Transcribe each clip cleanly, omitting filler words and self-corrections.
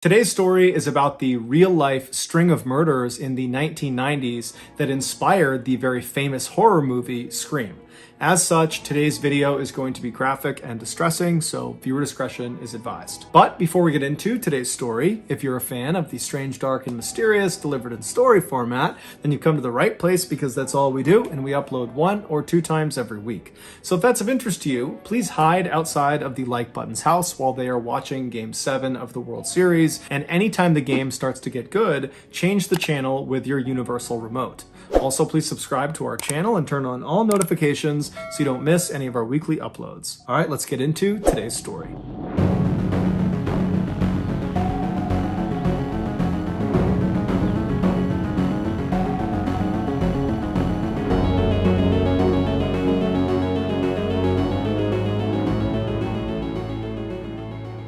Today's story is about the real-life string of murders in the 1990s that inspired the very famous horror movie Scream. As such, today's video is going to be graphic and distressing, so viewer discretion is advised. But before we get into today's story, if you're a fan of the strange, dark, and mysterious delivered in story format, then you've come to the right place because that's all we do, and we upload 1 or 2 times every week. So if that's of interest to you, please hide outside of the like button's house while they are watching Game 7 of the World Series, and anytime the game starts to get good, change the channel with your universal remote. Also, please subscribe to our channel and turn on all notifications so you don't miss any of our weekly uploads. All right, let's get into today's story.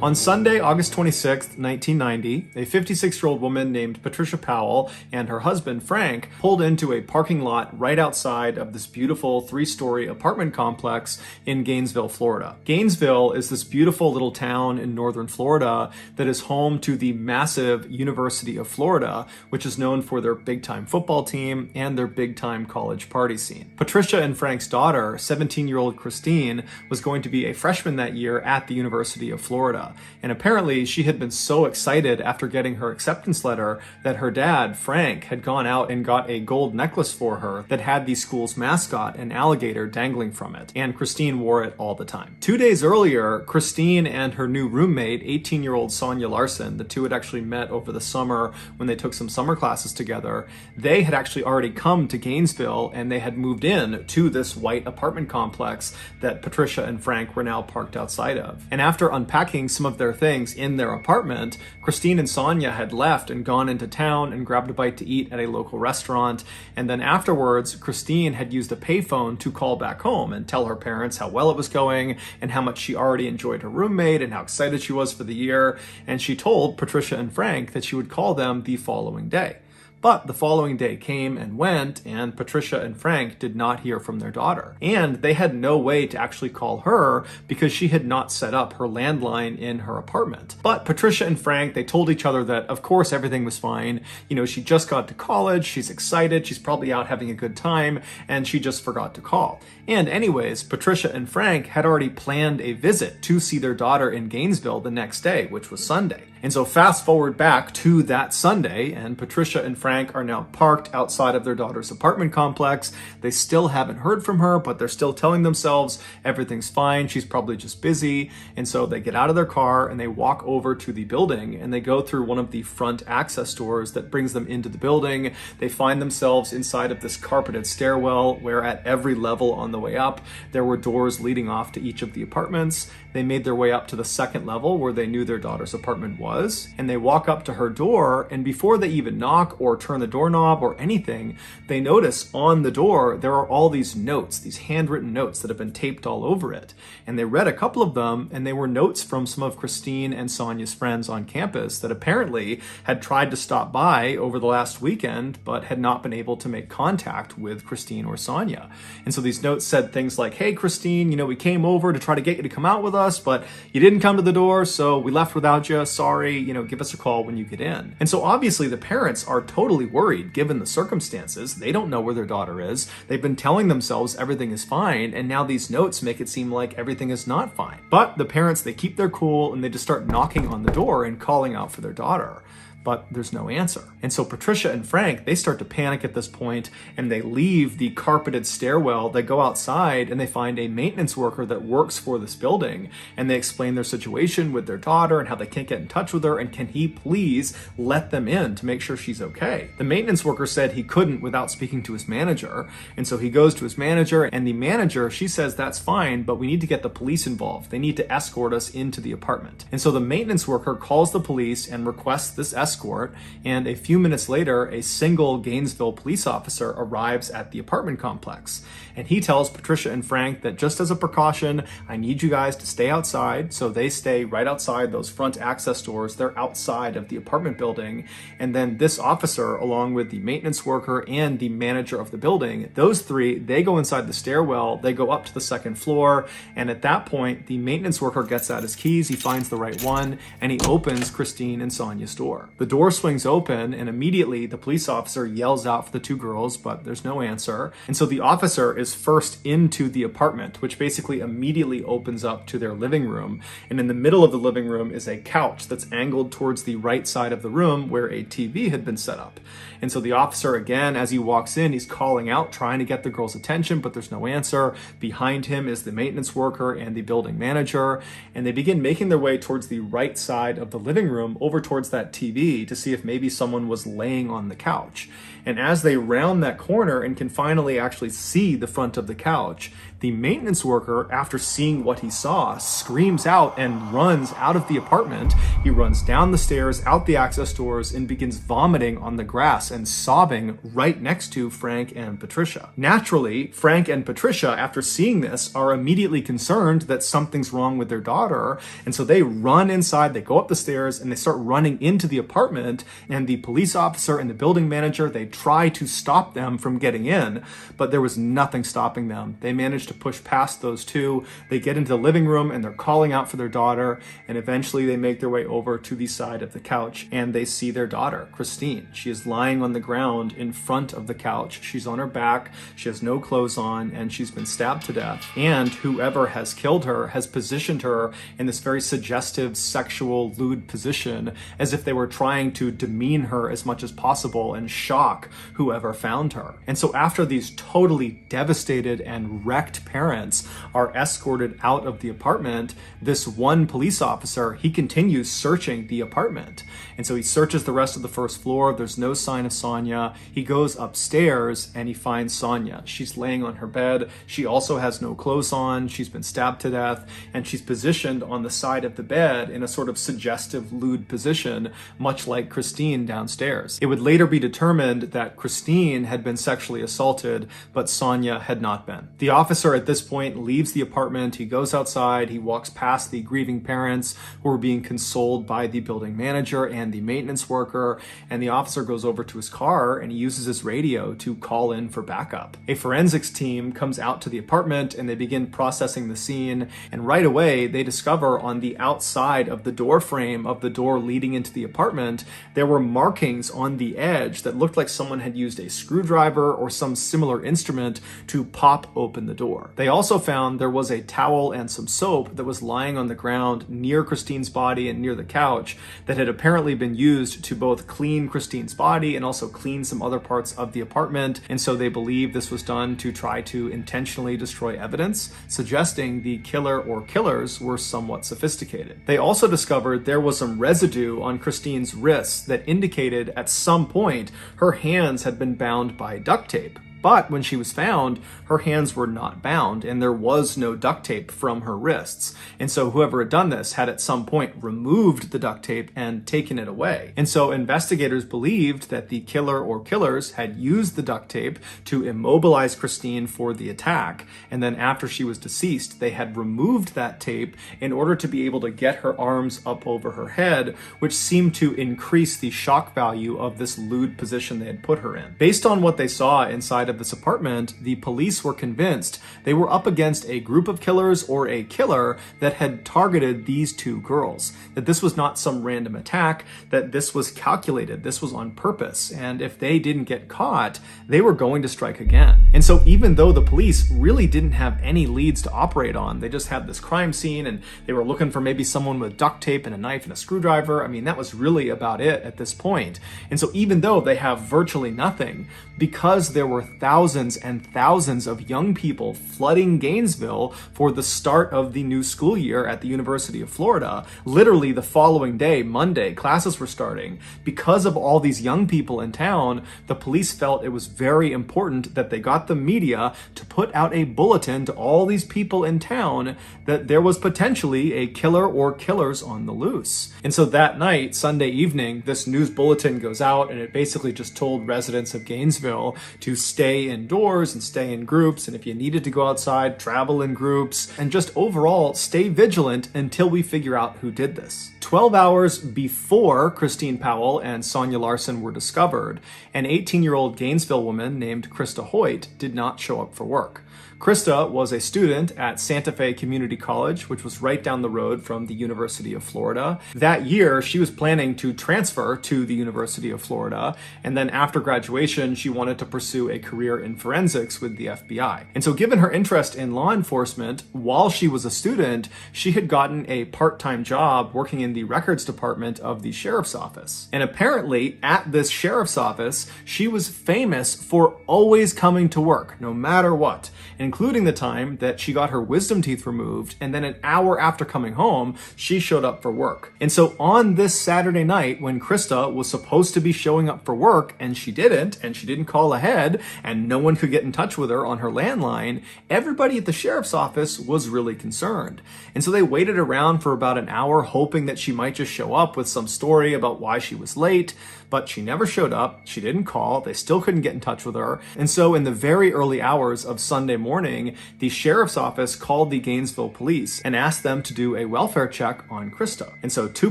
On Sunday, August 26th, 1990, a 56-year-old woman named Patricia Powell and her husband, Frank, pulled into a parking lot right outside of this beautiful 3-story apartment complex in Gainesville, Florida. Gainesville is this beautiful little town in northern Florida that is home to the massive University of Florida, which is known for their big-time football team and their big-time college party scene. Patricia and Frank's daughter, 17-year-old Christine, was going to be a freshman that year at the University of Florida. And apparently she had been so excited after getting her acceptance letter that her dad, Frank, had gone out and got a gold necklace for her that had the school's mascot, an alligator, dangling from it. And Christine wore it all the time. 2 days earlier, Christine and her new roommate, 18-year-old Sonia Larson, the two had actually met over the summer when they took some summer classes together. They had actually already come to Gainesville and they had moved in to this white apartment complex that Patricia and Frank were now parked outside of. And after unpacking some of their things in their apartment, Christine and Sonia had left and gone into town and grabbed a bite to eat at a local restaurant. And then afterwards, Christine had used a payphone to call back home and tell her parents how well it was going and how much she already enjoyed her roommate and how excited she was for the year. And she told Patricia and Frank that she would call them the following day. But the following day came and went, and Patricia and Frank did not hear from their daughter. And they had no way to actually call her because she had not set up her landline in her apartment. But Patricia and Frank, they told each other that, of course, everything was fine. You know, she just got to college, she's excited, she's probably out having a good time, and she just forgot to call. And anyways, Patricia and Frank had already planned a visit to see their daughter in Gainesville the next day, which was Sunday. And so fast forward back to that Sunday, and Patricia and Frank are now parked outside of their daughter's apartment complex. They still haven't heard from her, but they're still telling themselves everything's fine, she's probably just busy. And so they get out of their car and they walk over to the building and they go through one of the front access doors that brings them into the building. They find themselves inside of this carpeted stairwell where at every level on the way up, there were doors leading off to each of the apartments. They made their way up to the second level where they knew their daughter's apartment was, and they walk up to her door, and before they even knock or turn the doorknob or anything, they notice on the door there are all these notes, these handwritten notes that have been taped all over it. And they read a couple of them, and they were notes from some of Christine and Sonia's friends on campus that apparently had tried to stop by over the last weekend, but had not been able to make contact with Christine or Sonia. And so these notes said things like, "Hey Christine, you know, we came over to try to get you to come out with us, but you didn't come to the door, so we left without you. Sorry, you know, give us a call when you get in." And so obviously the parents are totally worried given the circumstances. They don't know where their daughter is. They've been telling themselves everything is fine, and now these notes make it seem like everything is not fine. But the parents, they keep their cool and they just start knocking on the door and calling out for their daughter. But there's no answer. And so Patricia and Frank, they start to panic at this point and they leave the carpeted stairwell. They go outside and they find a maintenance worker that works for this building, and they explain their situation with their daughter and how they can't get in touch with her and can he please let them in to make sure she's okay. The maintenance worker said he couldn't without speaking to his manager, and so he goes to his manager, and the manager, she says that's fine, but we need to get the police involved. They need to escort us into the apartment. And so the maintenance worker calls the police and requests this escort escort, and a few minutes later, a single Gainesville police officer arrives at the apartment complex. And he tells Patricia and Frank that just as a precaution, I need you guys to stay outside. So they stay right outside those front access doors. They're outside of the apartment building. And then this officer, along with the maintenance worker and the manager of the building, those three, they go inside the stairwell, they go up to the second floor. And at that point, the maintenance worker gets out his keys, he finds the right one, and he opens Christine and Sonia's door. The door swings open, and immediately the police officer yells out for the two girls, but there's no answer. And so the officer is first into the apartment, which basically immediately opens up to their living room. And in the middle of the living room is a couch that's angled towards the right side of the room where a TV had been set up. And so the officer, again, as he walks in, he's calling out, trying to get the girls' attention, but there's no answer. Behind him is the maintenance worker and the building manager, and they begin making their way towards the right side of the living room, over towards that TV, to see if maybe someone was laying on the couch. And as they round that corner and can finally actually see the front of the couch, the maintenance worker, after seeing what he saw, screams out and runs out of the apartment. He runs down the stairs, out the access doors, and begins vomiting on the grass and sobbing right next to Frank and Patricia. Naturally, Frank and Patricia, after seeing this, are immediately concerned that something's wrong with their daughter. And so they run inside, they go up the stairs, and they start running into the apartment. And the police officer and the building manager, they try to stop them from getting in, but there was nothing stopping them. They managed to push past those two. They get into the living room and they're calling out for their daughter, and eventually they make their way over to the side of the couch and they see their daughter, Christine. She is lying on the ground in front of the couch. She's on her back, she has no clothes on, and she's been stabbed to death. And whoever has killed her has positioned her in this very suggestive, sexual, lewd position, as if they were trying to demean her as much as possible and shock whoever found her. And so after these totally devastated and wrecked parents are escorted out of the apartment, this one police officer, he continues searching the apartment. And so he searches the rest of the first floor. There's no sign of Sonia. He goes upstairs and he finds Sonia. She's laying on her bed. She also has no clothes on. She's been stabbed to death, and she's positioned on the side of the bed in a sort of suggestive, lewd position, much like Christine downstairs. It would later be determined that Christine had been sexually assaulted, but Sonia had not been. The officer at this point leaves the apartment. He goes outside. He walks past the grieving parents who are being consoled by the building manager and the maintenance worker, and the officer goes over to his car and he uses his radio to call in for backup. A forensics team comes out to the apartment and they begin processing the scene, and right away they discover on the outside of the door frame of the door leading into the apartment, there were markings on the edge that looked like someone had used a screwdriver or some similar instrument to pop open the door. They also found there was a towel and some soap that was lying on the ground near Christine's body and near the couch that had apparently been used to both clean Christine's body and also clean some other parts of the apartment. And so they believe this was done to try to intentionally destroy evidence, suggesting the killer or killers were somewhat sophisticated. They also discovered there was some residue on Christine's wrists that indicated at some point her hands had been bound by duct tape. But when she was found, her hands were not bound and there was no duct tape from her wrists. And so whoever had done this had at some point removed the duct tape and taken it away. And so investigators believed that the killer or killers had used the duct tape to immobilize Christine for the attack. And then after she was deceased, they had removed that tape in order to be able to get her arms up over her head, which seemed to increase the shock value of this lewd position they had put her in. Based on what they saw inside of this apartment, the police were convinced they were up against a group of killers or a killer that had targeted these two girls, that this was not some random attack, that this was calculated, this was on purpose, and if they didn't get caught, they were going to strike again. And so even though the police really didn't have any leads to operate on, they just had this crime scene and they were looking for maybe someone with duct tape and a knife and a screwdriver. I mean, that was really about it at this point. And so even though they have virtually nothing, because there were thousands and thousands of young people flooding Gainesville for the start of the new school year at the University of Florida. Literally the following day, Monday, classes were starting. Because of all these young people in town, the police felt it was very important that they got the media to put out a bulletin to all these people in town that there was potentially a killer or killers on the loose. And so that night, Sunday evening, this news bulletin goes out, and it basically just told residents of Gainesville to stay indoors and stay in groups, and if you needed to go outside, travel in groups, and just overall stay vigilant until we figure out who did this. 12 hours before Christine Powell and Sonia Larson were discovered, an 18-year-old Gainesville woman named Krista Hoyt did not show up for work. Krista was a student at Santa Fe Community College, which was right down the road from the University of Florida. That year, she was planning to transfer to the University of Florida, and then after graduation, she wanted to pursue a career in forensics with the FBI. And so given her interest in law enforcement, while she was a student, she had gotten a part-time job working in the records department of the sheriff's office. And apparently, at this sheriff's office, she was famous for always coming to work, no matter what, including the time that she got her wisdom teeth removed, and then an hour after coming home, she showed up for work. And so on this Saturday night, when Krista was supposed to be showing up for work, and she didn't call ahead, and no one could get in touch with her on her landline, everybody at the sheriff's office was really concerned. And so they waited around for about an hour, hoping that she might just show up with some story about why she was late, but she never showed up. She didn't call. They still couldn't get in touch with her. And so in the very early hours of Sunday morning, the sheriff's office called the Gainesville police and asked them to do a welfare check on Krista. And so 2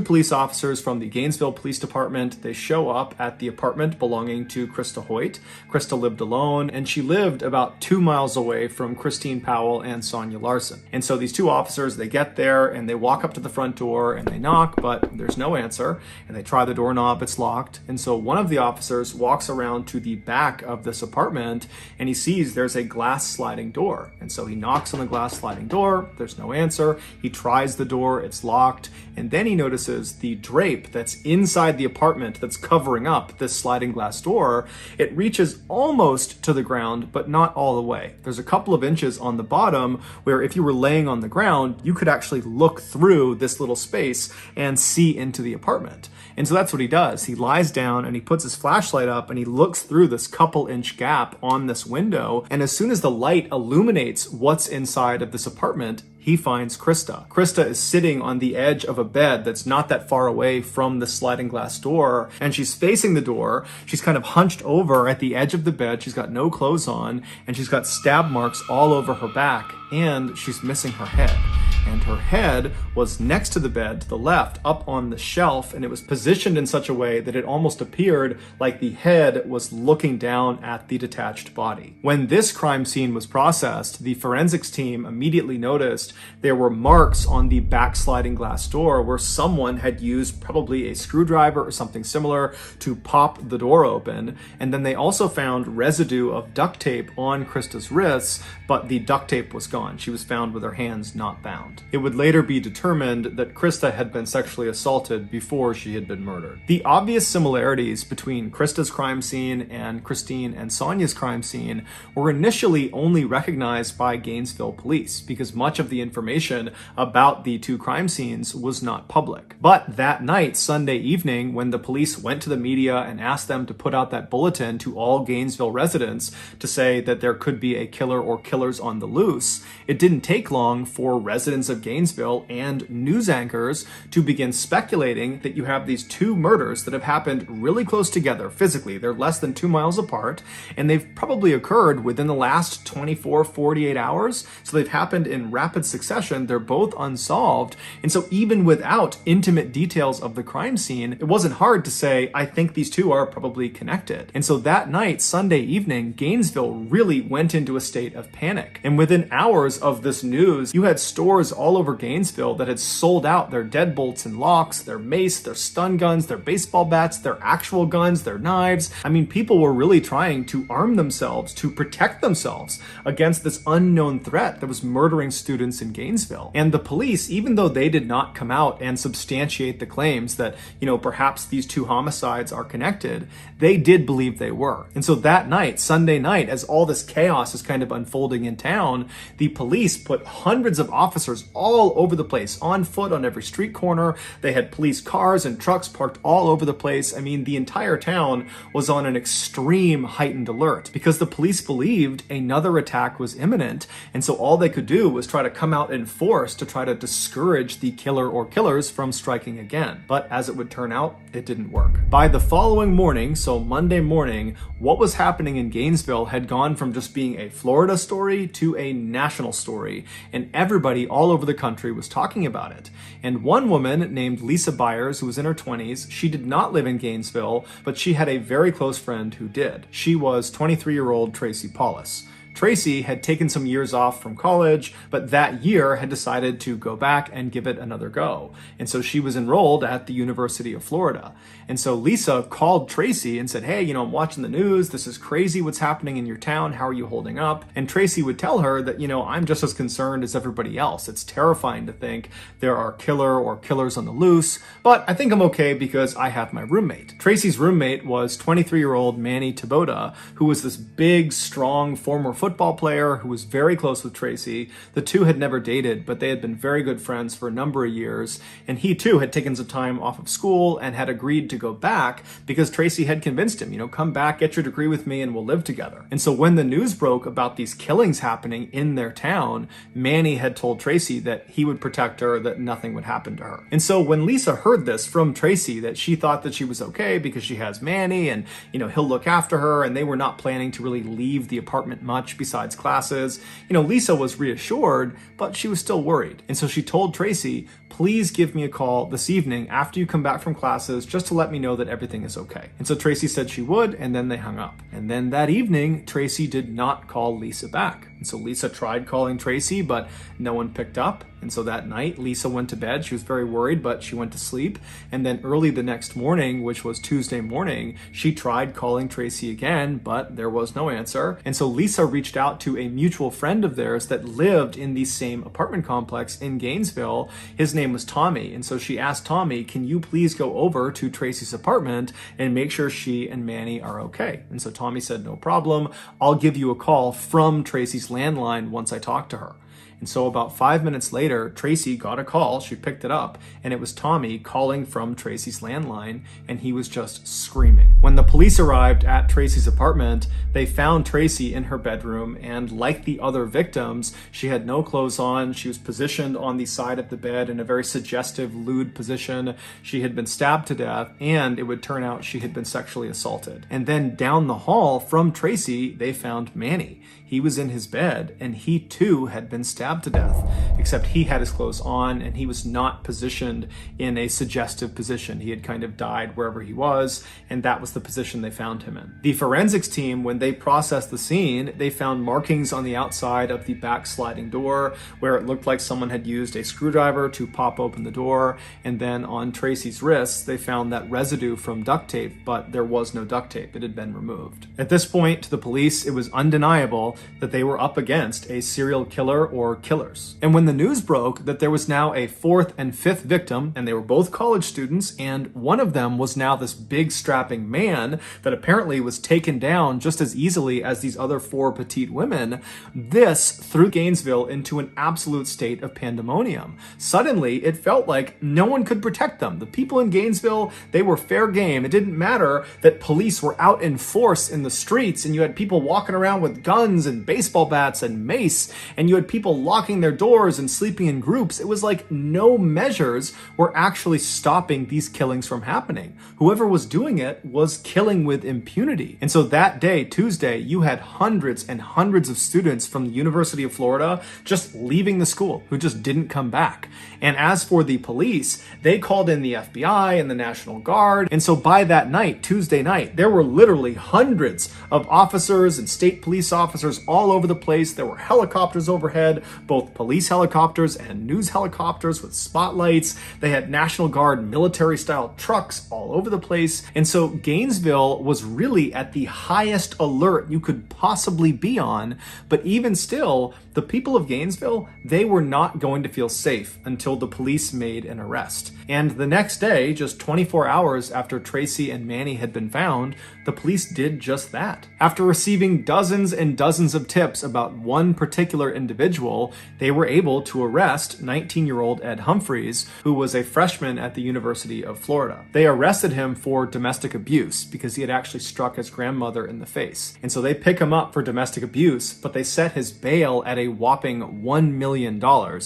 police officers from the Gainesville Police Department, they show up at the apartment belonging to Krista Hoyt. Krista lived alone, and she lived about 2 miles away from Christine Powell and Sonia Larson. And so these 2 officers, they get there and they walk up to the front door and they knock, but there's no answer. And they try the doorknob, it's locked. And so one of the officers walks around to the back of this apartment and he sees there's a glass sliding door. And so he knocks on the glass sliding door, there's no answer. He tries the door, it's locked. And then he notices the drape that's inside the apartment that's covering up this sliding glass door. It reaches almost to the ground, but not all the way. There's a couple of inches on the bottom where if you were laying on the ground, you could actually look through this little space and see into the apartment. And so that's what he does. He lies down and he puts his flashlight up and he looks through this couple-inch gap on this window. And as soon as the light illuminates what's inside of this apartment, he finds Krista. Krista is sitting on the edge of a bed that's not that far away from the sliding glass door, and she's facing the door. She's kind of hunched over at the edge of the bed. She's got no clothes on, and she's got stab marks all over her back, and she's missing her head. And her head was next to the bed to the left, up on the shelf, and it was positioned in such a way that it almost appeared like the head was looking down at the detached body. When this crime scene was processed, the forensics team immediately noticed there were marks on the backsliding glass door where someone had used probably a screwdriver or something similar to pop the door open. And then they also found residue of duct tape on Krista's wrists, but the duct tape was gone. She was found with her hands not bound. It would later be determined that Krista had been sexually assaulted before she had been murdered. The obvious similarities between Krista's crime scene and Christine and Sonia's crime scene were initially only recognized by Gainesville police because much of the information about the 2 crime scenes was not public. But that night, Sunday evening, when the police went to the media and asked them to put out that bulletin to all Gainesville residents to say that there could be a killer or killers on the loose, it didn't take long for residents of Gainesville and news anchors to begin speculating that you have these 2 murders that have happened really close together physically. They're less than 2 miles apart, and they've probably occurred within the last 24, 48 hours. So they've happened in rapid succession. They're both unsolved. And so even without intimate details of the crime scene, it wasn't hard to say, I think these 2 are probably connected. And so that night, Sunday evening, Gainesville really went into a state of panic. And within hours of this news, you had stores stores all over Gainesville that had sold out their deadbolts and locks, their mace, their stun guns, their baseball bats, their actual guns, their knives. I mean, people were really trying to arm themselves to protect themselves against this unknown threat that was murdering students in Gainesville. And the police, even though they did not come out and substantiate the claims that, perhaps these two homicides are connected, they did believe they were. And so that night, Sunday night, as all this chaos is kind of unfolding in town, the police put hundreds of officers all over the place, on foot on every street corner. They had police cars and trucks parked all over the place. I mean, the entire town was on an extreme heightened alert because the police believed another attack was imminent. And so all they could do was try to come out in force to try to discourage the killer or killers from striking again. But as it would turn out, it didn't work. By the following morning, so Monday morning, what was happening in Gainesville had gone from just being a Florida story to a national story, and everybody all over the country was talking about it. And one woman named Lisa Byers, who was in her 20s, she did not live in Gainesville, but she had a very close friend who did. She was 23-year-old Tracy Paulus. Tracy had taken some years off from college, but that year had decided to go back and give it another go. And so she was enrolled at the University of Florida. And so Lisa called Tracy and said, hey, I'm watching the news. This is crazy what's happening in your town. How are you holding up? And Tracy would tell her that, I'm just as concerned as everybody else. It's terrifying to think there are killer or killers on the loose, but I think I'm okay because I have my roommate. Tracy's roommate was 23-year-old Manny Taboda, who was this big, strong, former football player who was very close with Tracy. The two had never dated, but they had been very good friends for a number of years. And he too had taken some time off of school and had agreed to go back because Tracy had convinced him, come back, get your degree with me, and we'll live together. And so when the news broke about these killings happening in their town, Manny had told Tracy that he would protect her, that nothing would happen to her. And so when Lisa heard this from Tracy, that she thought that she was okay because she has Manny and, he'll look after her, and they were not planning to really leave the apartment much besides classes. Lisa was reassured, but she was still worried. And so she told Tracy, please give me a call this evening after you come back from classes just to let me know that everything is okay. And so Tracy said she would, and then they hung up. And then that evening, Tracy did not call Lisa back. And so Lisa tried calling Tracy, but no one picked up. And so that night, Lisa went to bed. She was very worried, but she went to sleep. And then early the next morning, which was Tuesday morning, she tried calling Tracy again, but there was no answer. And so Lisa reached out to a mutual friend of theirs that lived in the same apartment complex in Gainesville. His name was Tommy. And so she asked Tommy, can you please go over to Tracy's apartment and make sure she and Manny are okay? And so Tommy said, no problem. I'll give you a call from Tracy's landline once I talk to her. And so about 5 minutes later, Tracy got a call. She picked it up, and it was Tommy calling from Tracy's landline, and he was just screaming. When the police arrived at Tracy's apartment, they found Tracy in her bedroom, and like the other victims, she had no clothes on. She was positioned on the side of the bed in a very suggestive, lewd position. She had been stabbed to death, and it would turn out she had been sexually assaulted. And then down the hall from Tracy, they found Manny. He was in his bed, and he too had been stabbed to death, except he had his clothes on and he was not positioned in a suggestive position. He had kind of died wherever he was, and that was the position they found him in. The forensics team, when they processed the scene, they found markings on the outside of the back sliding door where it looked like someone had used a screwdriver to pop open the door, and then on Tracy's wrists, they found that residue from duct tape, but there was no duct tape. It had been removed. At this point, to the police, it was undeniable that they were up against a serial killer or killers. And when the news broke that there was now a fourth and fifth victim, and they were both college students, and one of them was now this big strapping man that apparently was taken down just as easily as these other four petite women, this threw Gainesville into an absolute state of pandemonium. Suddenly, it felt like no one could protect them. The people in Gainesville, they were fair game. It didn't matter that police were out in force in the streets, and you had people walking around with guns and baseball bats and mace, and you had people locking their doors and sleeping in groups. It was like no measures were actually stopping these killings from happening. Whoever was doing it was killing with impunity. And so that day, Tuesday, you had hundreds and hundreds of students from the University of Florida just leaving the school who just didn't come back. And as for the police, they called in the FBI and the National Guard. And so by that night, Tuesday night, there were literally hundreds of officers and state police officers all over the place. There were helicopters overhead. both police helicopters and news helicopters with spotlights. They had National Guard military-style trucks all over the place. And so Gainesville was really at the highest alert you could possibly be on. But even still, the people of Gainesville, they were not going to feel safe until the police made an arrest. And the next day, just 24 hours after Tracy and Manny had been found, the police did just that. After receiving dozens and dozens of tips about one particular individual, they were able to arrest 19-year-old Ed Humphreys, who was a freshman at the University of Florida. They arrested him for domestic abuse because he had actually struck his grandmother in the face. And so they pick him up for domestic abuse, but they set his bail at a whopping $1 million,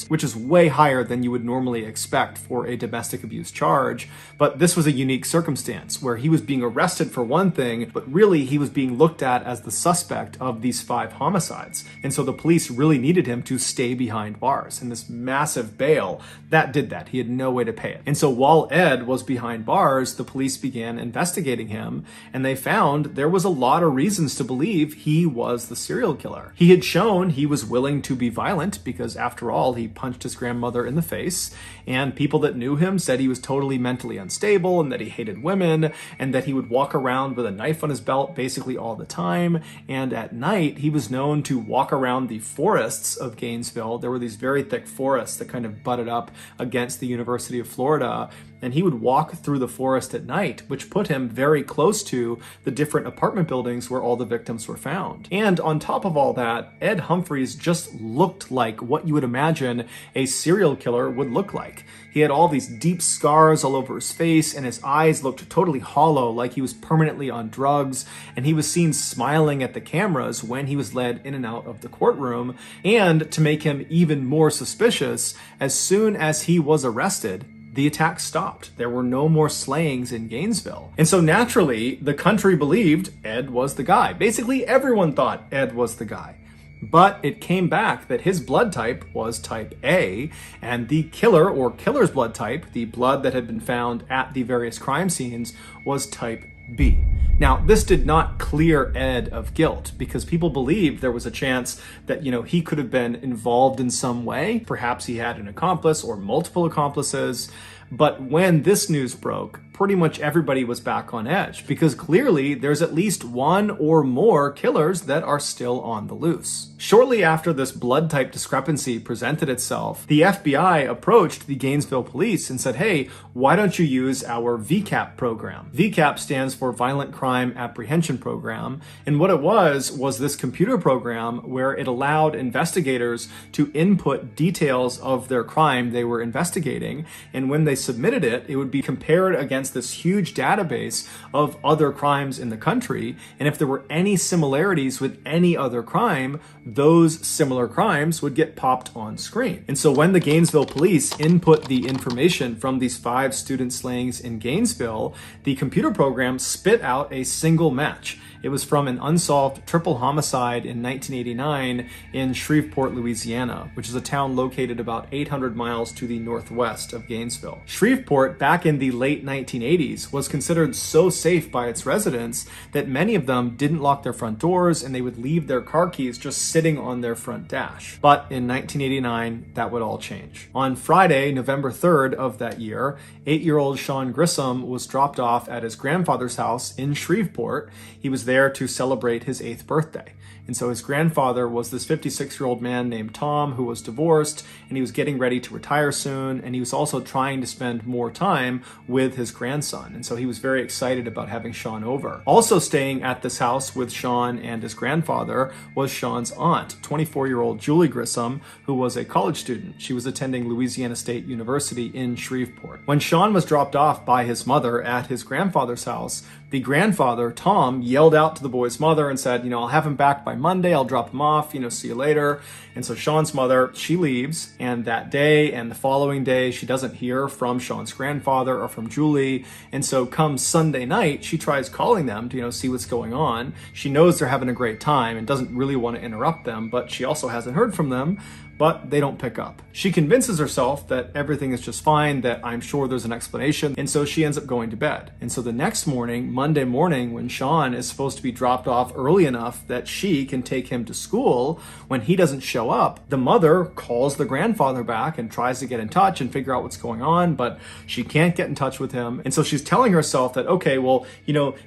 which is way higher than you would normally expect for a domestic abuse charge. But this was a unique circumstance where he was being arrested for one thing, but really he was being looked at as the suspect of these 5 homicides. And so the police really needed him to stay behind bars. And this massive bail, that did that. He had no way to pay it. And so while Ed was behind bars, the police began investigating him, and they found there was a lot of reasons to believe he was the serial killer. He had shown he was willing to be violent because, after all, he punched his grandmother in the face, and people that knew him said he was totally mentally unstable and that he hated women and that he would walk around with a knife on his belt basically all the time. And at night, he was known to walk around the forests of Gainesville. There were these very thick forests that kind of butted up against the University of Florida. And he would walk through the forest at night, which put him very close to the different apartment buildings where all the victims were found. And on top of all that, Ed Humphreys just looked like what you would imagine a serial killer would look like. He had all these deep scars all over his face, and his eyes looked totally hollow, like he was permanently on drugs, and he was seen smiling at the cameras when he was led in and out of the courtroom. And to make him even more suspicious, as soon as he was arrested, the attack stopped. There were no more slayings in Gainesville. And so naturally, the country believed Ed was the guy. Basically, everyone thought Ed was the guy. But it came back that his blood type was type A, and the killer or killer's blood type, the blood that had been found at the various crime scenes, was type B. Now, this did not clear Ed of guilt because people believed there was a chance that, he could have been involved in some way. Perhaps he had an accomplice or multiple accomplices. But when this news broke, pretty much everybody was back on edge because clearly there's at least one or more killers that are still on the loose. Shortly after this blood type discrepancy presented itself, the FBI approached the Gainesville police and said, hey, why don't you use our VCAP program? VCAP stands for Violent Crime Apprehension Program. And what it was this computer program where it allowed investigators to input details of their crime they were investigating. And when they submitted it, it would be compared against this huge database of other crimes in the country. And if there were any similarities with any other crime, those similar crimes would get popped on screen. And so when the Gainesville police input the information from these 5 student slayings in Gainesville, the computer program spit out a single match. It was from an unsolved triple homicide in 1989 in Shreveport, Louisiana, which is a town located about 800 miles to the northwest of Gainesville. Shreveport, back in the late 1980s, was considered so safe by its residents that many of them didn't lock their front doors and they would leave their car keys just sitting on their front dash. But in 1989, that would all change. On Friday, November 3rd of that year, 8-year-old Sean Grissom was dropped off at his grandfather's house in Shreveport. He was there to celebrate his 8th birthday. And so his grandfather was this 56-year-old man named Tom who was divorced, and he was getting ready to retire soon, and he was also trying to spend more time with his grandson. And so he was very excited about having Sean over. Also staying at this house with Sean and his grandfather was Sean's aunt, 24-year-old Julie Grissom, who was a college student. She was attending Louisiana State University in Shreveport. When Sean was dropped off by his mother at his grandfather's house, the grandfather, Tom, yelled out to the boy's mother and said, I'll have him back by Monday. I'll drop him off, see you later. And so Sean's mother, she leaves. And that day and the following day, she doesn't hear from Sean's grandfather or from Julie. And so come Sunday night, she tries calling them to, see what's going on. She knows they're having a great time and doesn't really want to interrupt them, but she also hasn't heard from them. but they don't pick up. She convinces herself that everything is just fine, that I'm sure there's an explanation, and so she ends up going to bed. And so the next morning, Monday morning, when Sean is supposed to be dropped off early enough that she can take him to school, when he doesn't show up, the mother calls the grandfather back and tries to get in touch and figure out what's going on, but she can't get in touch with him. And so she's telling herself that, okay, well,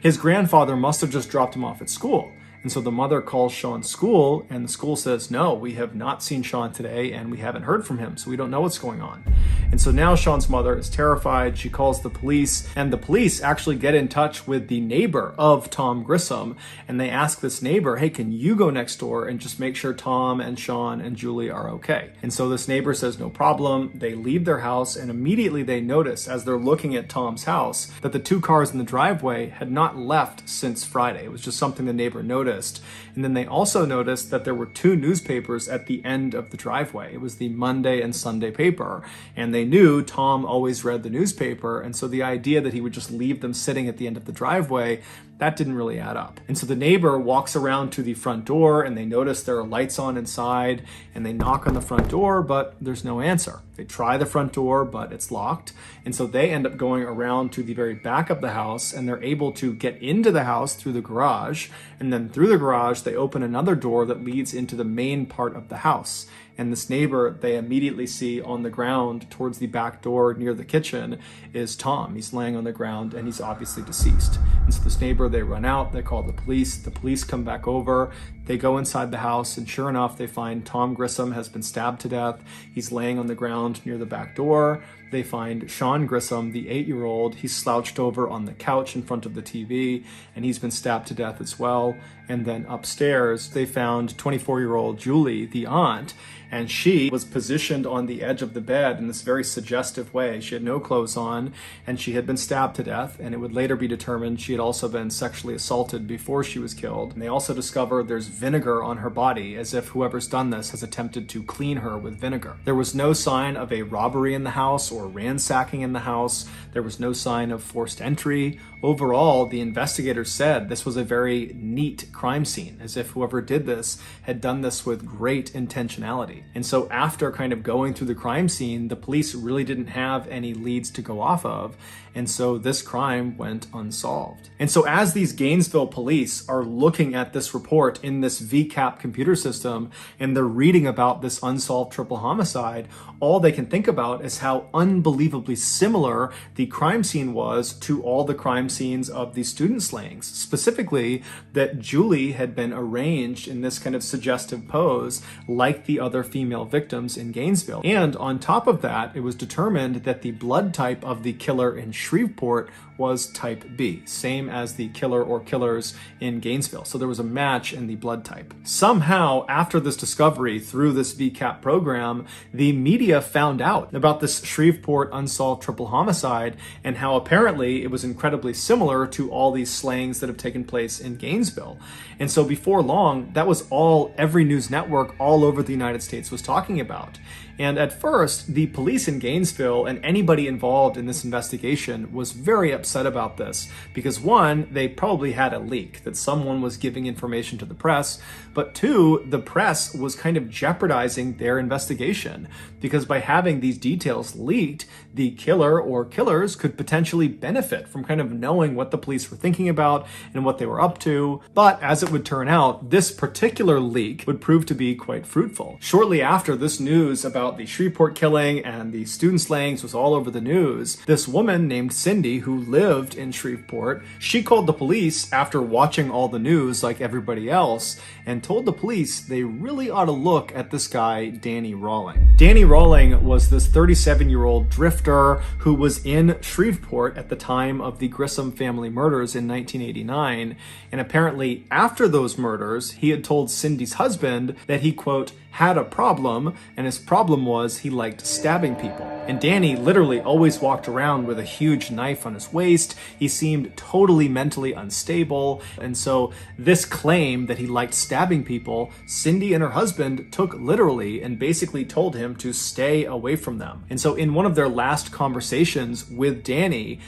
his grandfather must have just dropped him off at school. And so the mother calls Sean's school, and the school says, no, we have not seen Sean today, and we haven't heard from him, so we don't know what's going on. And so now Sean's mother is terrified. She calls the police, and the police actually get in touch with the neighbor of Tom Grissom, and they ask this neighbor, hey, can you go next door and just make sure Tom and Sean and Julie are okay? And so this neighbor says, no problem. They leave their house, and immediately they notice, as they're looking at Tom's house, that the 2 cars in the driveway had not left since Friday. It was just something the neighbor noticed. And then they also noticed that there were 2 newspapers at the end of the driveway. It was the Monday and Sunday paper. And they knew Tom always read the newspaper. And so the idea that he would just leave them sitting at the end of the driveway, that didn't really add up. And so the neighbor walks around to the front door, and they notice there are lights on inside, and they knock on the front door, but there's no answer. They try the front door, but it's locked. And so they end up going around to the very back of the house, and they're able to get into the house through the garage. And then through the garage, they open another door that leads into the main part of the house. And this neighbor, they immediately see on the ground towards the back door near the kitchen is Tom. He's laying on the ground, and he's obviously deceased. And so this neighbor, they run out, they call the police. The police come back over. They go inside the house, and sure enough, they find Tom Grissom has been stabbed to death. He's laying on the ground near the back door. They find Sean Grissom, the 8-year-old. He's slouched over on the couch in front of the TV, and he's been stabbed to death as well. And then upstairs, they found 24-year-old Julie, the aunt, and she was positioned on the edge of the bed in this very suggestive way. She had no clothes on, and she had been stabbed to death, and it would later be determined she had also been sexually assaulted before she was killed. And they also discovered there's vinegar on her body, as if whoever's done this has attempted to clean her with vinegar. There was no sign of a robbery in the house or ransacking in the house. There was no sign of forced entry. Overall, the investigators said this was a very neat crime scene, as if whoever did this had done this with great intentionality. And so after kind of going through the crime scene, the police really didn't have any leads to go off of. And so this crime went unsolved. And so as these Gainesville police are looking at this report in this VCAP computer system, and they're reading about this unsolved triple homicide, all they can think about is how unbelievably similar the crime scene was to all the crime scenes of the student slayings. Specifically, that Julie had been arranged in this kind of suggestive pose like the other female victims in Gainesville. And on top of that, it was determined that the blood type of the killer in Shreveport was type B, same as the killer or killers in Gainesville. So there was a match in the blood type. Somehow, after this discovery through this VCAP program, the media found out about this Shreveport unsolved triple homicide and how apparently it was incredibly similar to all these slayings that have taken place in Gainesville. And so before long, that was all every news network all over the United States was talking about. And at first, the police in Gainesville and anybody involved in this investigation was very upset about this because one, they probably had a leak that someone was giving information to the press, but two, the press was kind of jeopardizing their investigation because by having these details leaked, the killer or killers could potentially benefit from kind of knowing what the police were thinking about and what they were up to. But as it would turn out, this particular leak would prove to be quite fruitful. Shortly after this news about the Shreveport killing and the student slayings was all over the news, this woman named Cindy, who lived in Shreveport, she called the police after watching all the news like everybody else and told the police they really ought to look at this guy, Danny Rawling. Danny Rawling was this 37-year-old drifter who was in Shreveport at the time of the Grissom family murders in 1989, and apparently after those murders, he had told Cindy's husband that he, quote, had a problem, and his problem was he liked stabbing people. And Danny literally always walked around with a huge knife on his waist. He seemed totally mentally unstable, and so this claim that he liked stabbing people, Cindy and her husband took literally and basically told him to stay away from them. And so in one of their last conversations with Danny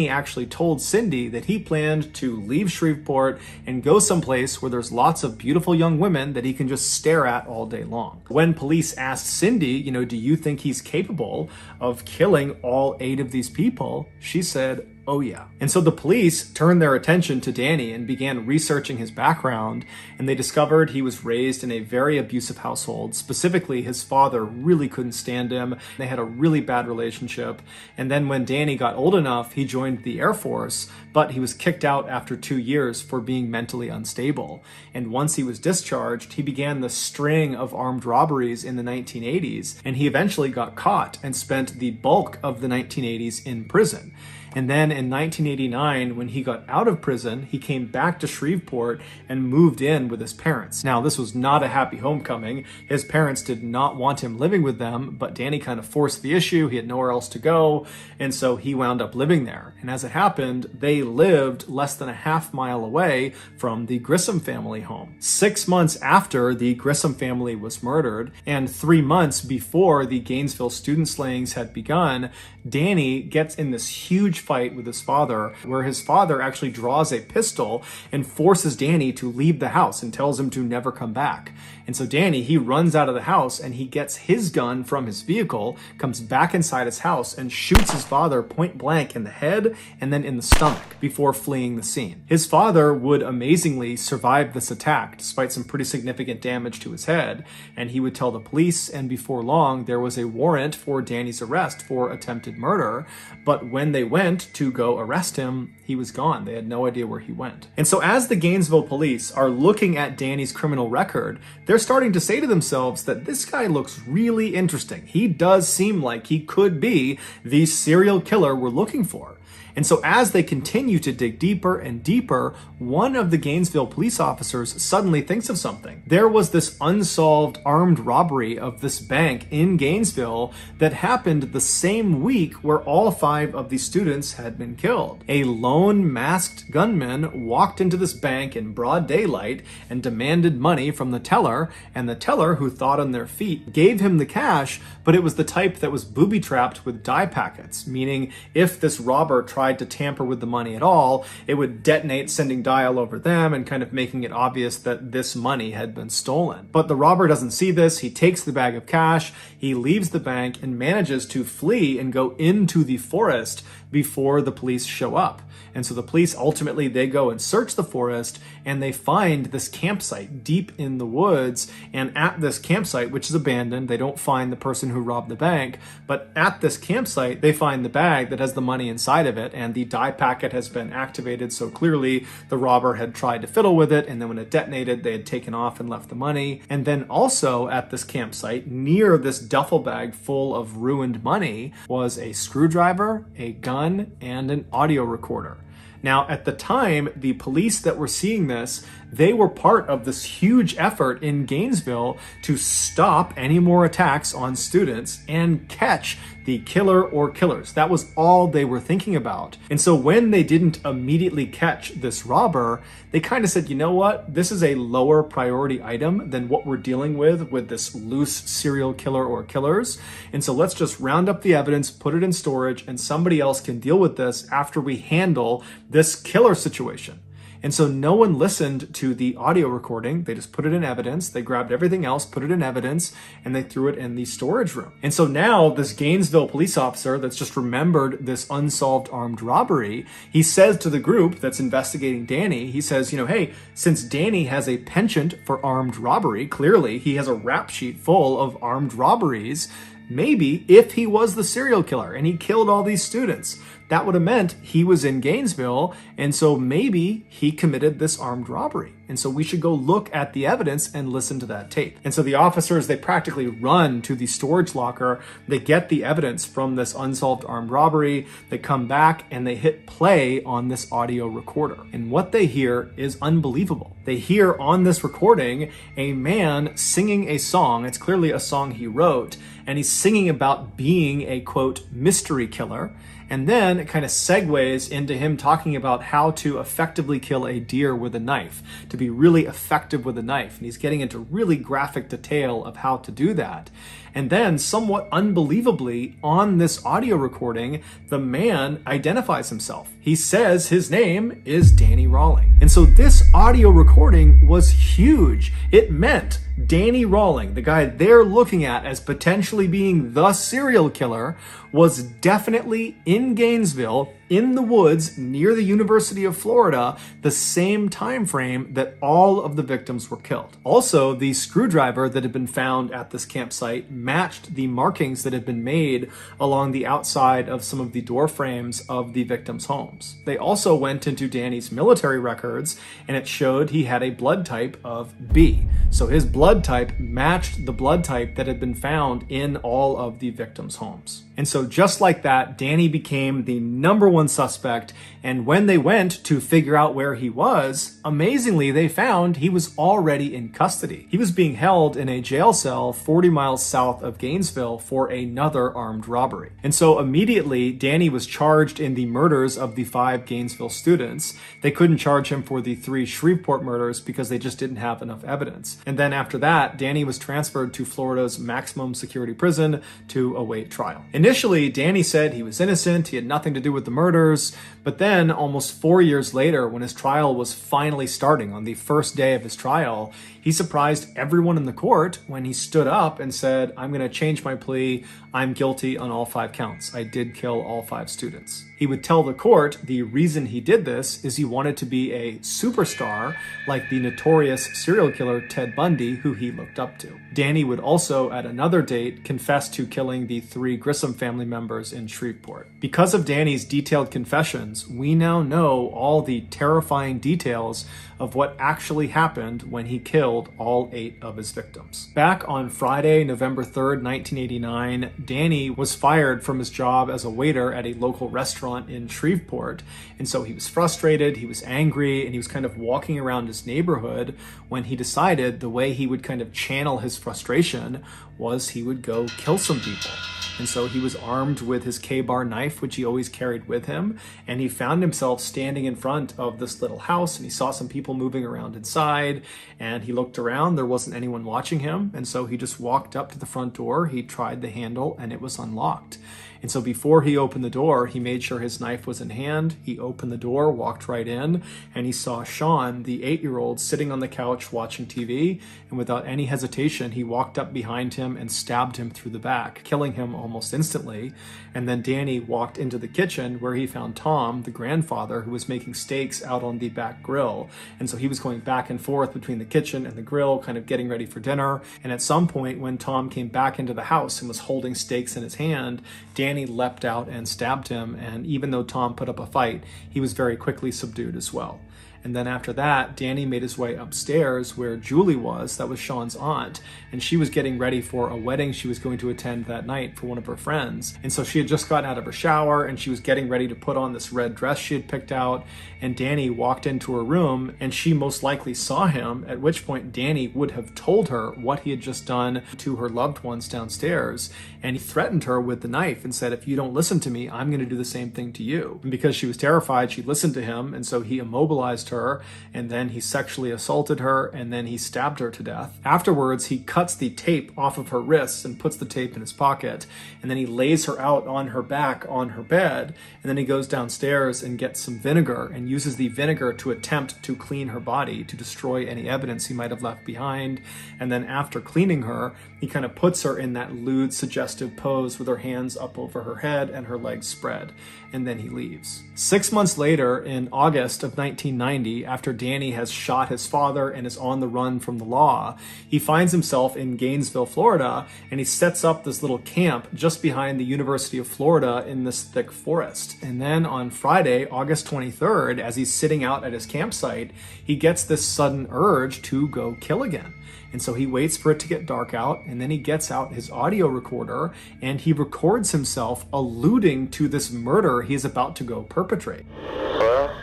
actually told Cindy that he planned to leave Shreveport and go someplace where there's lots of beautiful young women that he can just stare at all day long. When police asked Cindy, do you think he's capable of killing all 8 of these people? She said, oh yeah. And so the police turned their attention to Danny and began researching his background, and they discovered he was raised in a very abusive household. Specifically, his father really couldn't stand him. They had a really bad relationship. And then when Danny got old enough, he joined the Air Force, but he was kicked out after 2 years for being mentally unstable. And once he was discharged, he began the string of armed robberies in the 1980s, and he eventually got caught and spent the bulk of the 1980s in prison. And then in 1989, when he got out of prison, he came back to Shreveport and moved in with his parents. Now, this was not a happy homecoming. His parents did not want him living with them, but Danny kind of forced the issue. He had nowhere else to go, and so he wound up living there. And as it happened, they lived less than a half-mile away from the Grissom family home. 6 months after the Grissom family was murdered, and 3 months before the Gainesville student slayings had begun, Danny gets in this huge fight with his father, where his father actually draws a pistol and forces Danny to leave the house and tells him to never come back. And so Danny, he runs out of the house and he gets his gun from his vehicle, comes back inside his house and shoots his father point blank in the head and then in the stomach before fleeing the scene. His father would amazingly survive this attack despite some pretty significant damage to his head, and he would tell the police, and before long there was a warrant for Danny's arrest for attempted murder. But when they went to go arrest him, he was gone. They had no idea where he went. And so as the Gainesville police are looking at Danny's criminal record, they're starting to say to themselves that this guy looks really interesting. He does seem like he could be the serial killer we're looking for. And so as they continue to dig deeper and deeper, one of the Gainesville police officers suddenly thinks of something. There was this unsolved armed robbery of this bank in Gainesville that happened the same week where all 5 of the students had been killed. A lone masked gunman walked into this bank in broad daylight and demanded money from the teller, and the teller, who thought on their feet, gave him the cash, but it was the type that was booby-trapped with dye packets, meaning if this robber tried to tamper with the money at all, it would detonate, sending dye all over them and kind of making it obvious that this money had been stolen. But the robber doesn't see this. He takes the bag of cash, he leaves the bank and manages to flee and go into the forest before the police show up. And so the police ultimately, they go and search the forest and they find this campsite deep in the woods. And at this campsite, which is abandoned, they don't find the person who robbed the bank, but at this campsite, they find the bag that has the money inside of it, and the dye packet has been activated. So clearly the robber had tried to fiddle with it, and then when it detonated, they had taken off and left the money. And then also at this campsite, near this duffel bag full of ruined money, was a screwdriver, a gun, and an audio recorder. Now, at the time, the police that were seeing this, they were part of this huge effort in Gainesville to stop any more attacks on students and catch the killer or killers. That was all they were thinking about. And so when they didn't immediately catch this robber, they kind of said, you know what? This is a lower priority item than what we're dealing with this loose serial killer or killers. And so let's just round up the evidence, put it in storage, and somebody else can deal with this after we handle this killer situation. And so no one listened to the audio recording. They just put it in evidence. They grabbed everything else, put it in evidence, and they threw it in the storage room. And so now this Gainesville police officer that's just remembered this unsolved armed robbery, he says to the group that's investigating Danny, he says, hey, since Danny has a penchant for armed robbery, clearly he has a rap sheet full of armed robberies, maybe if he was the serial killer and he killed all these students, that would have meant he was in Gainesville, and so maybe he committed this armed robbery. And so we should go look at the evidence and listen to that tape. And so the officers, they practically run to the storage locker. They get the evidence from this unsolved armed robbery. They come back and they hit play on this audio recorder. And what they hear is unbelievable. They hear on this recording a man singing a song. It's clearly a song he wrote. and he's singing about being a, quote, mystery killer. And then it kind of segues into him talking about how to effectively kill a deer with a knife, to be really effective with a knife. And he's getting into really graphic detail of how to do that. And then, somewhat unbelievably, on this audio recording, the man identifies himself. He says his name is Danny Rawling. And so this audio recording was huge. It meant Danny Rawling, the guy they're looking at as potentially being the serial killer, was definitely in Gainesville, in the woods near the University of Florida, the same time frame that all of the victims were killed. Also, the screwdriver that had been found at this campsite matched the markings that had been made along the outside of some of the door frames of the victims' homes. They also went into Danny's military records, and it showed he had a blood type of B. So his blood type matched the blood type that had been found in all of the victims' homes. And so just like that, Danny became the number one suspect, and when they went to figure out where he was, amazingly, they found he was already in custody. He was being held in a jail cell 40 miles south of Gainesville for another armed robbery. And so immediately, Danny was charged in the murders of the 5 Gainesville students. They couldn't charge him for the 3 Shreveport murders because they just didn't have enough evidence. And then after that, Danny was transferred to Florida's maximum security prison to await trial. Initially, Danny said he was innocent, he had nothing to do with the murders, but then almost 4 years later, when his trial was finally starting on the first day of his trial, he surprised everyone in the court when he stood up and said, "I'm going to change my plea. I'm guilty on all 5 counts. I did kill all 5 students." He would tell the court the reason he did this is he wanted to be a superstar like the notorious serial killer Ted Bundy, who he looked up to. Danny would also, at another date, confess to killing the 3 Grissom family members in Shreveport. Because of Danny's detailed confessions, we now know all the terrifying details of what actually happened when he killed all 8 of his victims. Back on Friday, November 3rd, 1989, Danny was fired from his job as a waiter at a local restaurant in Shreveport. And so he was frustrated, he was angry, and he was kind of walking around his neighborhood when he decided the way he would kind of channel his frustration was he would go kill some people. And so he was armed with his K-bar knife, which he always carried with him, and he found himself standing in front of this little house, and he saw some people moving around inside, and he looked around. There wasn't anyone watching him, and so he just walked up to the front door. He tried the handle, and it was unlocked. And so before he opened the door, he made sure his knife was in hand. He opened the door, walked right in, and he saw Sean, the 8-year-old, sitting on the couch watching TV. And without any hesitation, he walked up behind him and stabbed him through the back, killing him almost instantly. And then Danny walked into the kitchen where he found Tom, the grandfather, who was making steaks out on the back grill. And so he was going back and forth between the kitchen and the grill, kind of getting ready for dinner. And at some point, when Tom came back into the house and was holding steaks in his hand, Danny leapt out and stabbed him, and even though Tom put up a fight, he was very quickly subdued as well. And then after that, Danny made his way upstairs where Julie was, that was Sean's aunt, and she was getting ready for a wedding she was going to attend that night for one of her friends. And so she had just gotten out of her shower and she was getting ready to put on this red dress she had picked out, and Danny walked into her room and she most likely saw him, at which point Danny would have told her what he had just done to her loved ones downstairs, and he threatened her with the knife and said, "If you don't listen to me, I'm going to do the same thing to you." And because she was terrified, she listened to him, and so he immobilized her, and then he sexually assaulted her, and then he stabbed her to death. Afterwards, he cuts the tape off of her wrists and puts the tape in his pocket, and then he lays her out on her back on her bed, and then he goes downstairs and gets some vinegar and uses the vinegar to attempt to clean her body, to destroy any evidence he might have left behind. And then after cleaning her, he kind of puts her in that lewd, suggestive pose with her hands up over her head and her legs spread, and then he leaves. 6 months later, in August of 1990, after Danny has shot his father and is on the run from the law, he finds himself in Gainesville, Florida, and he sets up this little camp just behind the University of Florida in this thick forest. And then on Friday, August 23rd, as he's sitting out at his campsite, he gets this sudden urge to go kill again. And so he waits for it to get dark out, and then he gets out his audio recorder and he records himself alluding to this murder he is about to go perpetrate. Well,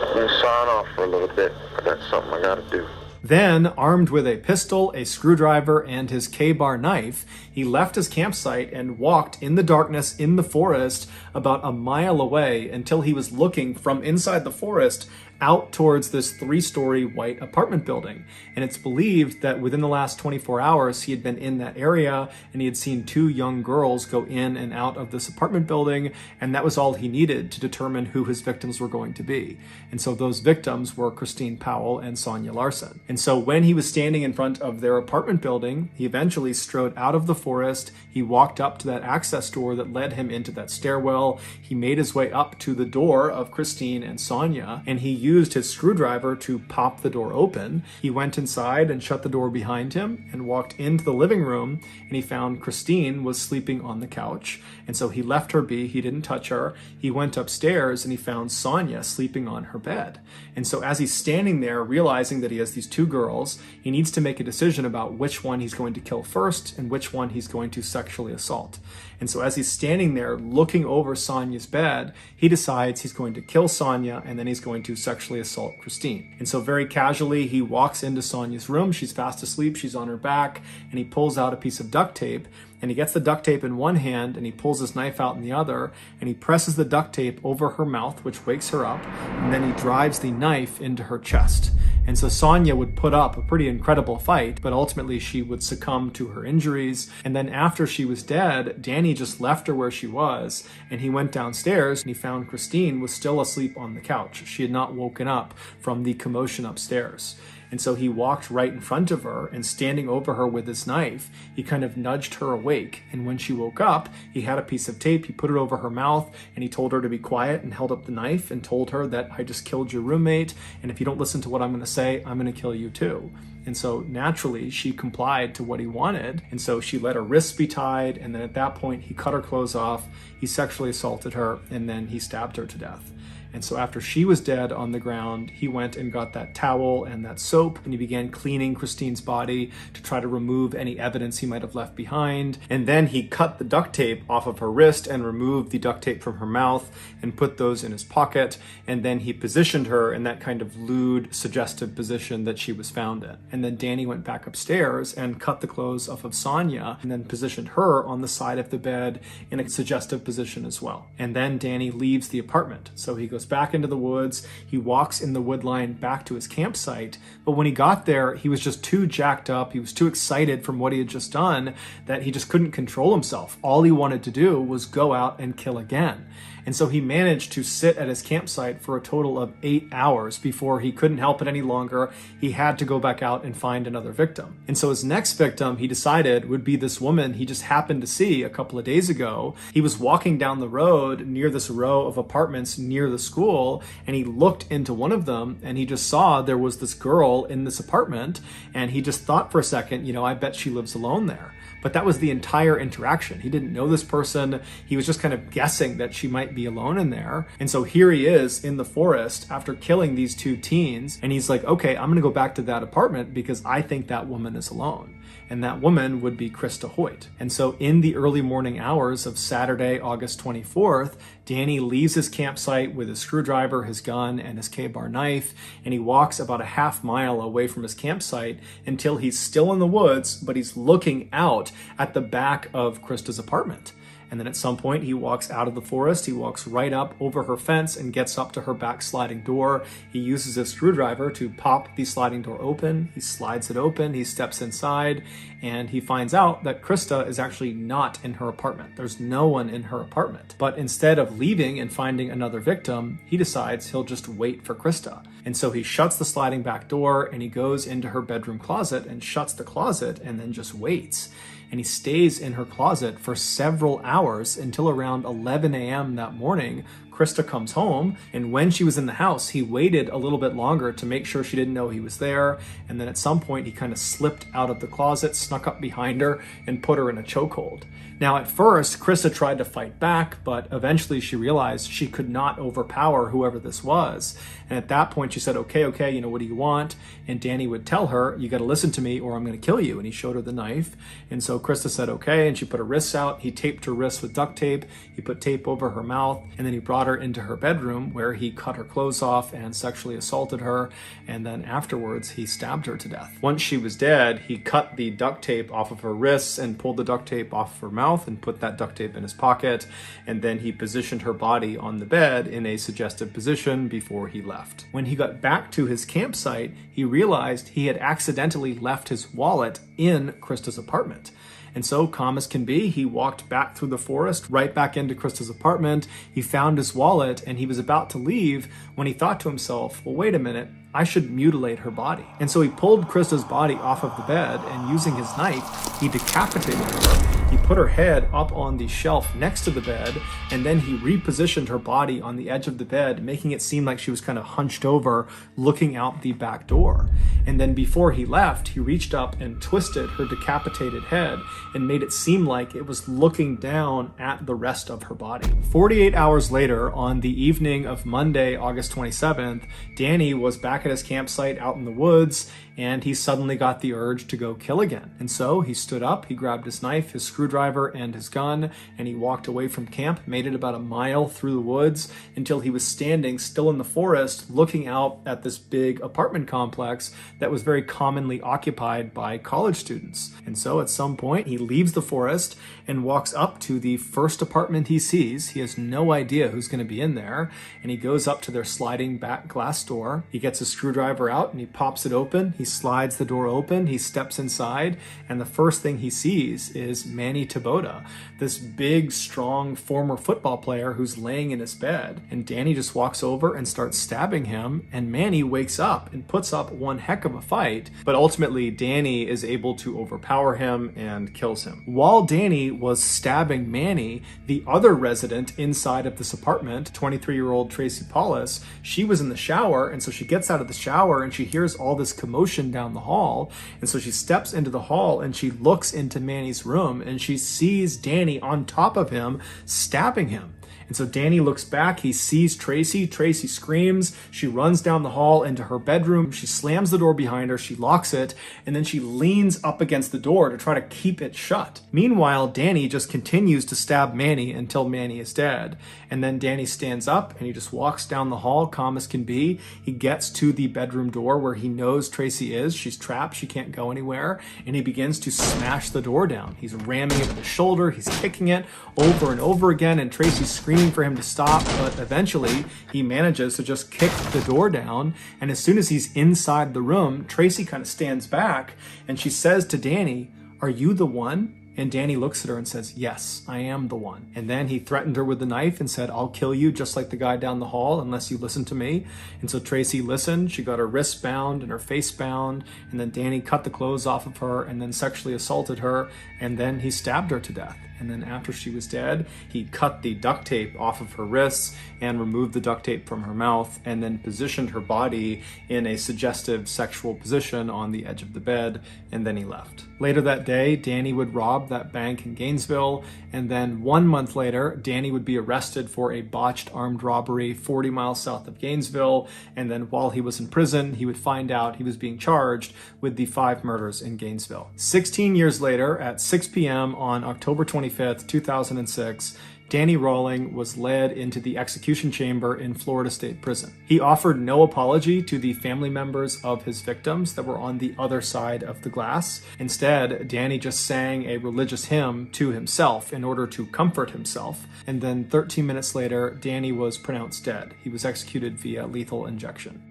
I'm going to sign off for a little bit. I got something I got to do. Then, armed with a pistol, a screwdriver, and his K-bar knife, he left his campsite and walked in the darkness in the forest about a mile away until he was looking from inside the forest out towards this 3-story white apartment building. And it's believed that within the last 24 hours, he had been in that area and he had seen 2 young girls go in and out of this apartment building. And that was all he needed to determine who his victims were going to be. And so those victims were Christine Powell and Sonia Larson. And so when he was standing in front of their apartment building, he eventually strode out of the forest. He walked up to that access door that led him into that stairwell. He made his way up to the door of Christine and Sonia, and he used his screwdriver to pop the door open. He went inside and shut the door behind him and walked into the living room, and he found Christine was sleeping on the couch. And so he left her be. He didn't touch her. He went upstairs and he found Sonia sleeping on her bed. And so as he's standing there, realizing that he has these 2 girls, he needs to make a decision about which one he's going to kill first and which one he's going to sexually assault. And so as he's standing there looking over Sonia's bed, he decides he's going to kill Sonia and then he's going to sexually assault Christine. And so very casually, he walks into Sonia's room. She's fast asleep. She's on her back, and he pulls out a piece of duct tape, and he gets the duct tape in one hand and he pulls his knife out in the other, and he presses the duct tape over her mouth, which wakes her up, and then he drives the knife into her chest. And so Sonia would put up a pretty incredible fight, but ultimately she would succumb to her injuries. And then after she was dead, Danny just left her where she was, and he went downstairs and he found Christine was still asleep on the couch. She had not woken up from the commotion upstairs. And so he walked right in front of her, and standing over her with his knife, he kind of nudged her awake. And when she woke up, he had a piece of tape, he put it over her mouth, and he told her to be quiet and held up the knife and told her that I just killed your roommate, and if you don't listen to what I'm going to say, I'm going to kill you too. And so naturally, she complied to what he wanted. And so she let her wrists be tied, and then at that point, he cut her clothes off, he sexually assaulted her, and then he stabbed her to death. And so after she was dead on the ground, he went and got that towel and that soap, and he began cleaning Christine's body to try to remove any evidence he might have left behind. And then he cut the duct tape off of her wrist and removed the duct tape from her mouth and put those in his pocket. And then he positioned her in that kind of lewd, suggestive position that she was found in. And then Danny went back upstairs and cut the clothes off of Sonia and then positioned her on the side of the bed in a suggestive position as well. And then Danny leaves the apartment. So he goes back into the woods. He walks in the wood line back to his campsite. But when he got there, he was just too jacked up. He was too excited from what he had just done that he just couldn't control himself. All he wanted to do was go out and kill again. And so he managed to sit at his campsite for a total of 8 hours before he couldn't help it any longer. He had to go back out and find another victim. And so his next victim, he decided, would be this woman he just happened to see a couple of days ago. He was walking down the road near this row of apartments near the school, and he looked into one of them, and he just saw there was this girl in this apartment, and he just thought for a second, I bet she lives alone there. But that was the entire interaction. He didn't know this person. He was just kind of guessing that she might be alone in there. And so here he is in the forest after killing these 2 teens. And he's like, okay, I'm going to go back to that apartment because I think that woman is alone. And that woman would be Krista Hoyt. And so in the early morning hours of Saturday, August 24th, Danny leaves his campsite with his screwdriver, his gun, and his K-bar knife, and he walks about a half mile away from his campsite until he's still in the woods, but he's looking out at the back of Krista's apartment. And then at some point, he walks out of the forest, he walks right up over her fence and gets up to her back sliding door. He uses a screwdriver to pop the sliding door open. He slides it open, he steps inside, and he finds out that Krista is actually not in her apartment. There's no one in her apartment. But instead of leaving and finding another victim, he decides he'll just wait for Krista. And so he shuts the sliding back door and he goes into her bedroom closet and shuts the closet and then just waits. And he stays in her closet for several hours until around 11 a.m. that morning. Krista comes home, and when she was in the house, he waited a little bit longer to make sure she didn't know he was there. And then at some point, he kind of slipped out of the closet, snuck up behind her, and put her in a chokehold. Now, at first, Krista tried to fight back, but eventually she realized she could not overpower whoever this was. And at that point, she said, okay, what do you want? And Danny would tell her, you got to listen to me or I'm going to kill you. And he showed her the knife. And so Krista said, okay. And she put her wrists out. He taped her wrists with duct tape. He put tape over her mouth. And then he brought her her into her bedroom, where he cut her clothes off and sexually assaulted her, and then afterwards he stabbed her to death. Once she was dead, he cut the duct tape off of her wrists and pulled the duct tape off of her mouth and put that duct tape in his pocket, and then he positioned her body on the bed in a suggestive position before he left. When he got back to his campsite, he realized he had accidentally left his wallet in Krista's apartment. And so, calm as can be, he walked back through the forest, right back into Krista's apartment. He found his wallet, and he was about to leave when he thought to himself, well, wait a minute, I should mutilate her body. And so he pulled Krista's body off of the bed, and using his knife, he decapitated her. He put her head up on the shelf next to the bed, and then he repositioned her body on the edge of the bed, making it seem like she was kind of hunched over, looking out the back door. And then before he left, he reached up and twisted her decapitated head and made it seem like it was looking down at the rest of her body. 48 hours later, on the evening of Monday, August 27th, Danny was back at his campsite out in the woods, and he suddenly got the urge to go kill again. And so he stood up, he grabbed his knife, his screwdriver, and his gun, and he walked away from camp, made it about a mile through the woods until he was standing still in the forest, looking out at this big apartment complex that was very commonly occupied by college students. And so at some point, he leaves the forest and walks up to the first apartment he sees. He has no idea who's going to be in there, and he goes up to their sliding back glass door. He gets a screwdriver out and he pops it open. He slides the door open, he steps inside, and the first thing he sees is Manny Taboda, this big, strong former football player who's laying in his bed. And Danny just walks over and starts stabbing him, and Manny wakes up and puts up one heck of a fight, but ultimately Danny is able to overpower him and kills him. While Danny was stabbing Manny, the other resident inside of this apartment, 23-year-old Tracy Paulus, she was in the shower, and so she gets out of the shower and she hears all this commotion down the hall, and so she steps into the hall and she looks into Manny's room and she sees Danny on top of him stabbing him. And so Danny looks back, he sees Tracy, Tracy screams, she runs down the hall into her bedroom, she slams the door behind her, she locks it, and then she leans up against the door to try to keep it shut. Meanwhile, Danny just continues to stab Manny until Manny is dead. And then Danny stands up and he just walks down the hall, calm as can be. He gets to the bedroom door where he knows Tracy is. She's trapped, she can't go anywhere, and he begins to smash the door down. He's ramming it with his shoulder, he's kicking it over and over again, and Tracy's screaming for him to stop, but eventually he manages to just kick the door down. And as soon as he's inside the room, Tracy kind of stands back and she says to Danny, "Are you the one?" And Danny looks at her and says, "Yes, I am the one." And then he threatened her with the knife and said, "I'll kill you just like the guy down the hall unless you listen to me." And so Tracy listened. She got her wrists bound and her face bound. And then Danny cut the clothes off of her and then sexually assaulted her. And then he stabbed her to death. And then after she was dead, he cut the duct tape off of her wrists and removed the duct tape from her mouth, and then positioned her body in a suggestive sexual position on the edge of the bed, and then he left. Later that day, Danny would rob that bank in Gainesville, and then 1 month later, Danny would be arrested for a botched armed robbery 40 miles south of Gainesville, and then while he was in prison, he would find out he was being charged with the 5 murders in Gainesville. 16 years later, at 6 p.m. on October 25th, 2006, Danny Rawling was led into the execution chamber in Florida State Prison. He offered no apology to the family members of his victims that were on the other side of the glass. Instead, Danny just sang a religious hymn to himself in order to comfort himself. And then 13 minutes later, Danny was pronounced dead. He was executed via lethal injection.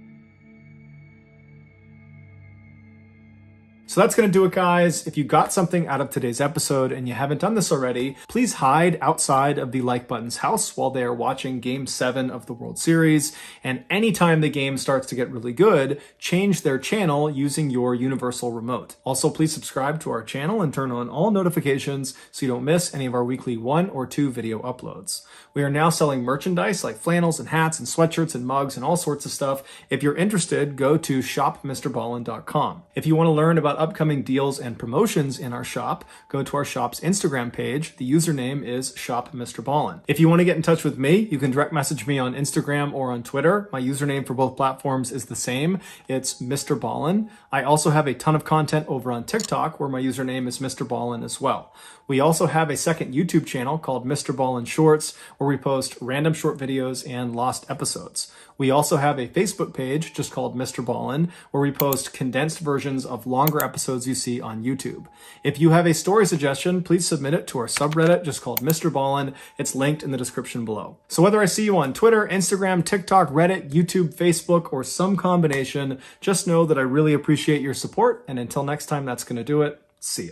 So that's going to do it, guys. If you got something out of today's episode and you haven't done this already, please hide outside of the like button's house while they are watching Game 7 of the World Series. And anytime the game starts to get really good, change their channel using your universal remote. Also, please subscribe to our channel and turn on all notifications so you don't miss any of our weekly 1 or 2 video uploads. We are now selling merchandise like flannels and hats and sweatshirts and mugs and all sorts of stuff. If you're interested, go to shopmrballen.com. If you want to learn about upcoming deals and promotions in our shop, go to our shop's Instagram page. The username is shopMrBallen. If you want to get in touch with me, you can direct message me on Instagram or on Twitter. My username for both platforms is the same. It's MrBallen. I also have a ton of content over on TikTok where my username is MrBallen as well. We also have a second YouTube channel called MrBallen Shorts where we post random short videos and lost episodes. We also have a Facebook page just called MrBallen where we post condensed versions of longer episodes you see on YouTube. If you have a story suggestion, please submit it to our subreddit just called MrBallen. It's linked in the description below. So whether I see you on Twitter, Instagram, TikTok, Reddit, YouTube, Facebook, or some combination, just know that I really appreciate your support. And until next time, that's going to do it. See ya.